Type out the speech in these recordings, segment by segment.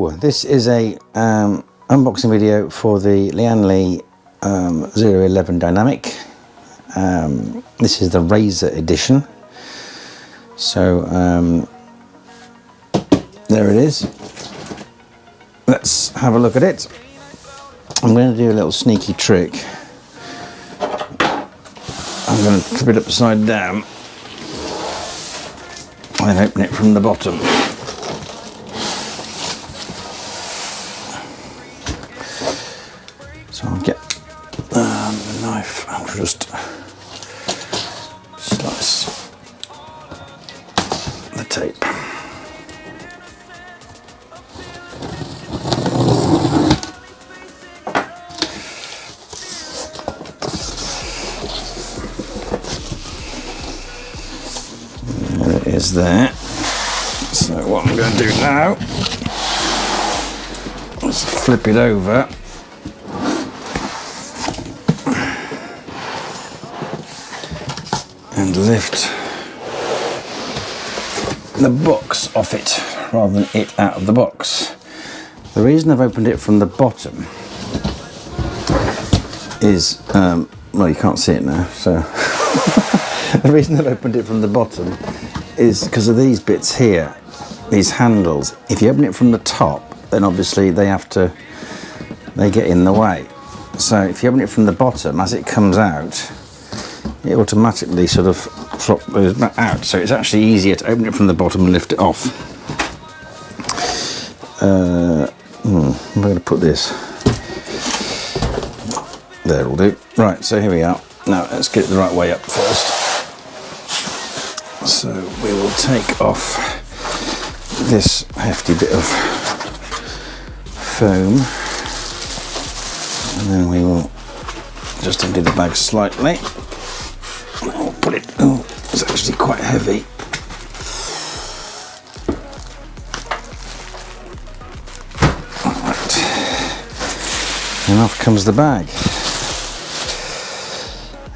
So this is a unboxing video for the Lian-Li 011 Dynamic. This is the Razer Edition. So there it is. Let's have a look at it. I'm going to do a little sneaky trick. I'm going to flip it upside down and then open it from the bottom. So I'll get the knife and just slice the tape. There it is there. So what I'm going to do now is flip it over. And lift the box off it rather than it out of the box. The reason I've opened it from the bottom is, well, you can't see it now, so the reason I've opened it from the bottom is because of these bits here, these handles. If you open it from the top, then obviously they get in the way. So if you open it from the bottom, as it comes out, it automatically sort of goes back out, so it's actually easier to open it from the bottom and lift it off. I'm going to put this there, will do. Right, so here we are. Now let's get it the right way up first. So we will take off this hefty bit of foam, and then we will just empty the bag slightly. I'll put it, oh, it's actually quite heavy. Alright, and off comes the bag.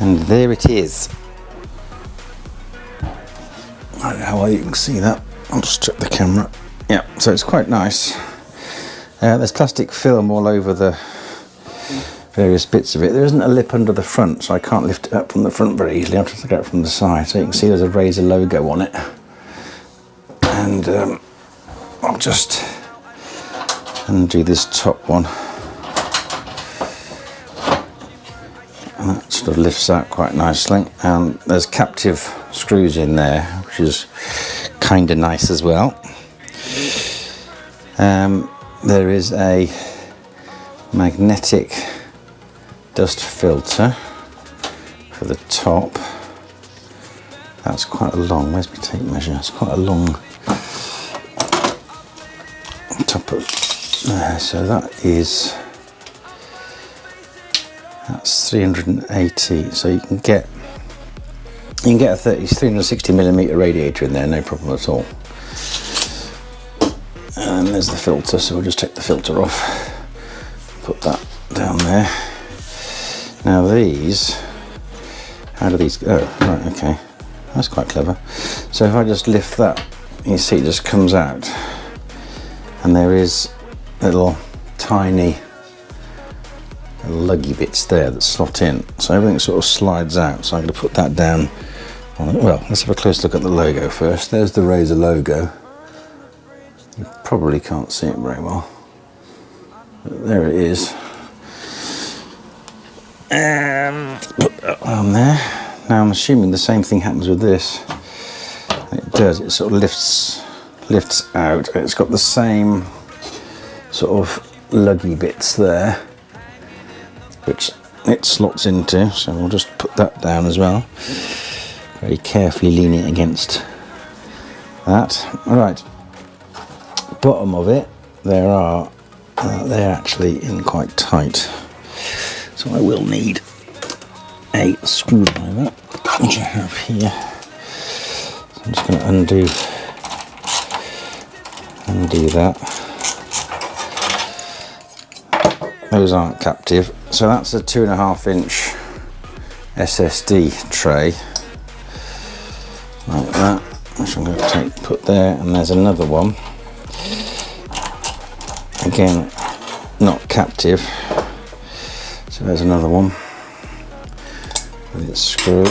And there it is. I don't know how well you can see that. I'll just check the camera. Yeah, so it's quite nice. There's plastic film all over the various bits of it. There isn't a lip under the front, so I can't lift it up from the front very easily. I have to take it out from the side. So you can see there's a Razer logo on it. And I'll just undo this top one. And that sort of lifts out quite nicely. And there's captive screws in there, which is kind of nice as well. There is a magnetic dust filter for the top. That's quite a long, where's my tape measure? It's quite a long top of there, so that's 380, so you can get a 360mm radiator in there, no problem at all. And there's the filter, so we'll just take the filter off, put that down there. Now these, how do these go? Oh, right, okay, that's quite clever. So if I just lift that, you see it just comes out, and there is little tiny luggy bits there that slot in, so everything sort of slides out. So I'm going to put that down. Well, let's have a close look at the logo first. There's the Razer logo. You probably can't see it very well, but there it is. Put that on there. Now I'm assuming the same thing happens with this. It does, it sort of lifts out. It's got the same sort of luggy bits there, which it slots into, so we'll just put that down as well. Very carefully lean it against that. Alright, bottom of it, they're actually in quite tight. So I will need a screwdriver, which I have here. So I'm just going to undo that. Those aren't captive. So that's a 2.5-inch SSD tray, like that, which I'm going to put there, and there's another one Again, not captive. So there's another one with its screw.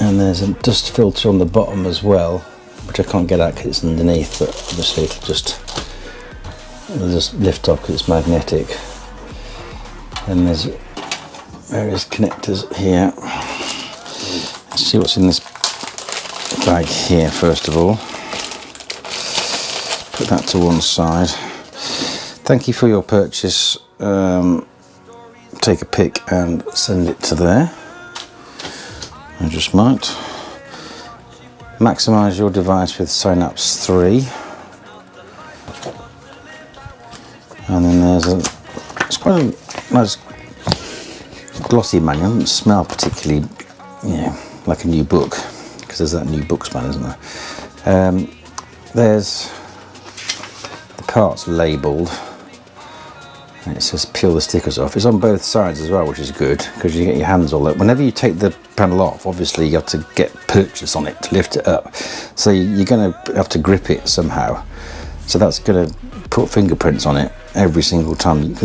And there's a dust filter on the bottom as well, which I can't get out because it's underneath, but obviously it'll just lift off because it's magnetic. And there's various connectors here. Let's see what's in this bag here first of all. Put that to one side. Thank you for your purchase. Take a pic and send it to there. I just might. Maximise your device with Synapse 3. And then it's quite a nice glossy manual. It doesn't smell particularly, like a new book, because there's that new book smell, isn't there? There's the parts labelled, and it says peel the stickers off. It's on both sides as well, which is good, because you get your hands all up. Whenever you take the panel off, obviously you have to get purchase on it to lift it up, so you're going to have to grip it somehow. So that's going to put fingerprints on it every single time.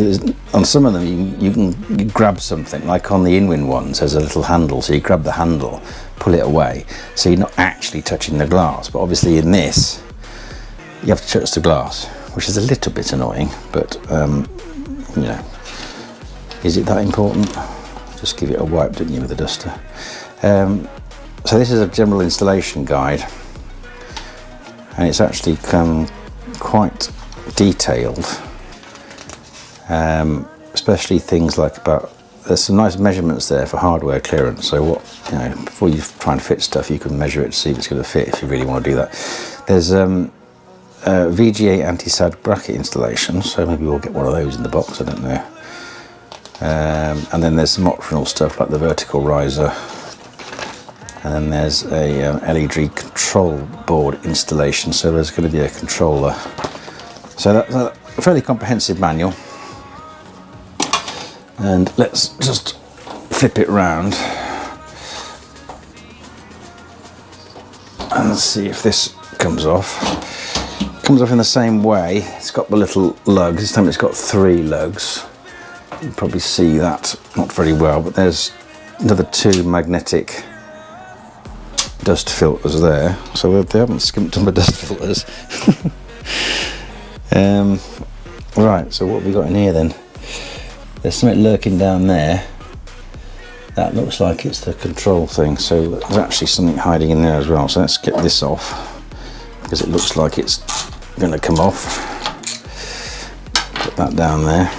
On some of them you can grab something, like on the Inwin ones there's a little handle, so you grab the handle, pull it away, so you're not actually touching the glass. But obviously in this you have to touch the glass, which is a little bit annoying, but is it that important? Just give it a wipe, don't you, with a duster. So this is a general installation guide, and it's actually quite detailed, especially things like there's some nice measurements there for hardware clearance. So before you try and fit stuff, you can measure it to see if it's going to fit, if you really want to do that. There's VGA anti-sag bracket installation, so maybe we'll get one of those in the box, I don't know. And then there's some optional stuff like the vertical riser, and then there's a LED control board installation, so there's going to be a controller. So that's a fairly comprehensive manual, and let's just flip it round and let's see if this comes off. It comes off in the same way. It's got the little lugs. This time it's got 3 lugs. You can probably see that not very well, but there's another 2 magnetic dust filters there, so they haven't skimped on the dust filters. Right, so what have we got in here then? There's something lurking down there. That looks like it's the control thing, so there's actually something hiding in there as well. So let's get this off, because it looks like it's going to come off. Put that down there.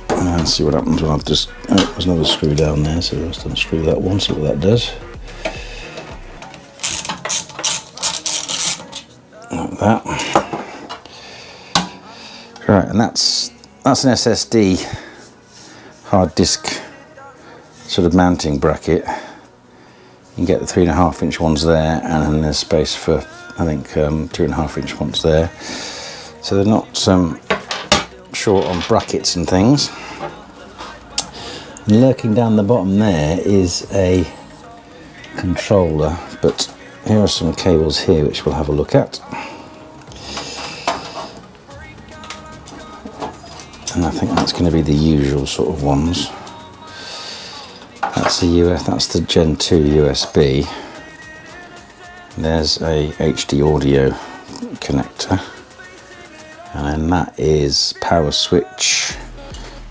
And see what happens when I just... Oh, there's another screw down there, so let's unscrew that one, see what that does. Like that. Right, and that's an SSD hard disk sort of mounting bracket. You can get the 3.5 inch ones there, and then there's space for, I think, 2.5 inch ones there. So they're not short on brackets and things. And lurking down the bottom there is a controller, but here are some cables here which we'll have a look at. And I think that's going to be the usual sort of ones. That's that's the Gen 2 USB. There's a HD audio connector, and then that is power switch.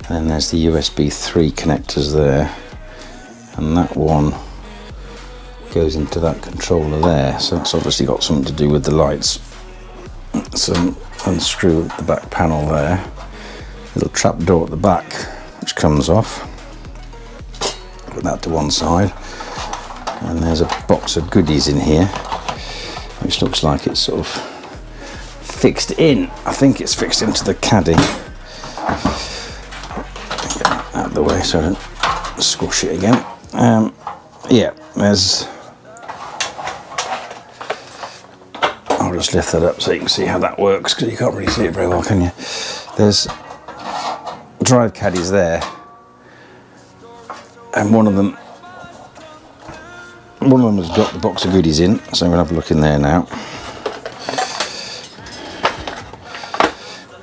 And then there's the USB 3 connectors there, and that one goes into that controller there. So that's obviously got something to do with the lights. So unscrew the back panel there. Little trap door at the back which comes off. Put that to one side, and there's a box of goodies in here, which looks like it's sort of fixed in. I think it's fixed into the caddy. Get that out of the way so I don't squash it again. Yeah, there's... I'll just lift that up so you can see how that works, because you can't really see it very well, can you? There's drive caddies there, and one of them One of them has got the box of goodies in, so we'll have a look in there now.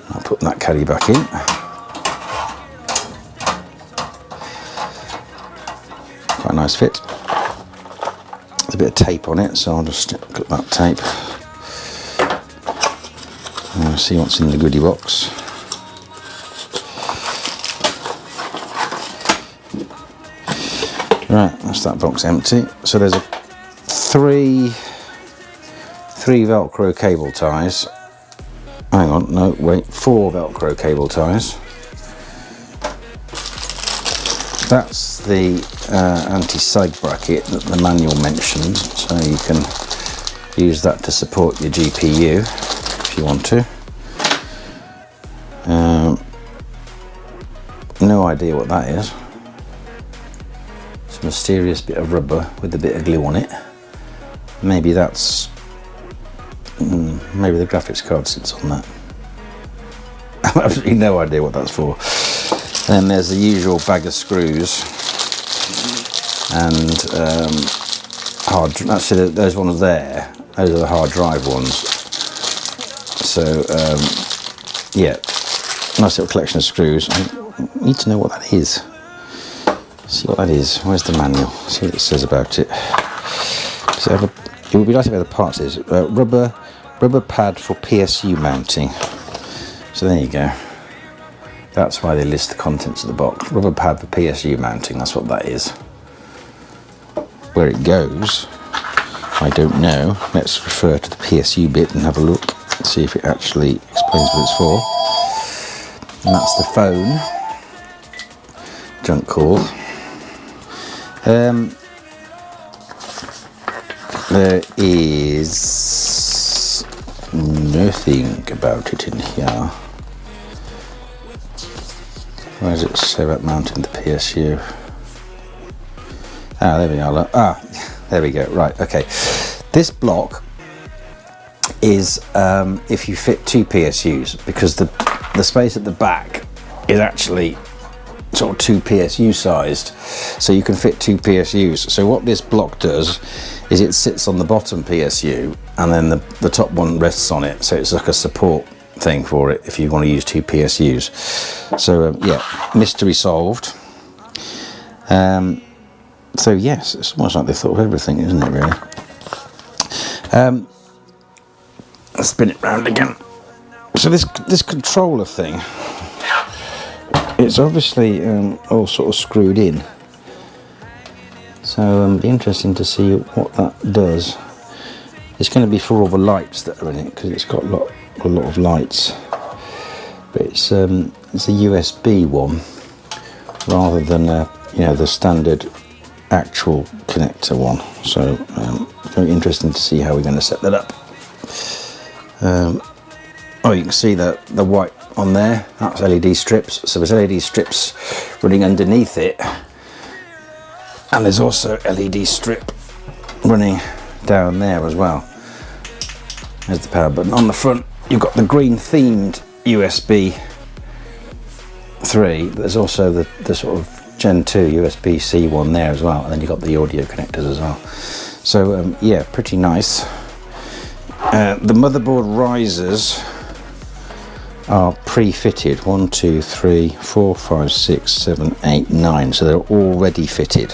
I'll put that caddy back in. Quite a nice fit. There's a bit of tape on it, so I'll just clip that tape. And see what's in the goodie box. Right, that's that box empty. So there's three Velcro cable ties. Hang on, no, wait, 4 Velcro cable ties. That's the anti-sag bracket that the manual mentioned, so you can use that to support your GPU if you want to. No idea what that is. It's a mysterious bit of rubber with a bit of glue on it. Maybe that's maybe the graphics card sits on that. I have absolutely no idea what that's for. And then there's the usual bag of screws and actually those ones there, those are the hard drive ones. So yeah, nice little collection of screws. I need to know what that is. See what that is. Where's the manual? See what it says about it. So it would be nice if the parts is rubber pad for PSU mounting. So there you go. That's why they list the contents of the box. Rubber pad for PSU mounting. That's what that is. Where it goes, I don't know. Let's refer to the PSU bit and have a look. See if it actually explains what it's for. And that's the phone. Junk call. There is nothing about it in here. Where does it say about mounting the PSU? Ah, there we are. Ah, there we go. Right, okay. This block is if you fit 2 PSUs, because the space at the back is actually sort of 2 PSU sized, so you can fit 2 PSUs. So what this block does is it sits on the bottom PSU and then the top one rests on it, so it's like a support thing for it if you want to use 2 PSUs. So yeah, mystery solved. So yes, it's almost like they thought of everything, isn't it, really? Let's spin it round again. So this controller thing, it's obviously all sort of screwed in. So it'll be interesting to see what that does. It's going to be for all the lights that are in it, because it's got a lot of lights. But it's a USB one rather than the standard actual connector one. So very interesting to see how we're going to set that up. Oh, you can see the white on there, that's LED strips. So there's LED strips running underneath it, and there's also LED strip running down there as well. There's the power button. On the front you've got the green themed USB 3. There's also the sort of Gen 2 USB-C one there as well, and then you've got the audio connectors as well. So yeah, pretty nice. The motherboard risers are pre-fitted. 1, 2, 3, 4, 5, 6, 7, 8, 9. So they're already fitted.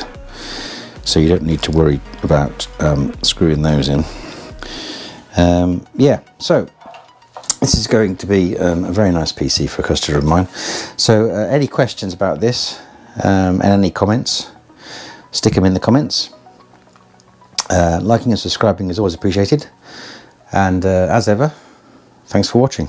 So you don't need to worry about screwing those in. Yeah, so this is going to be a very nice PC for a customer of mine. So any questions about this and any comments, stick them in the comments. Liking and subscribing is always appreciated. And as ever, thanks for watching.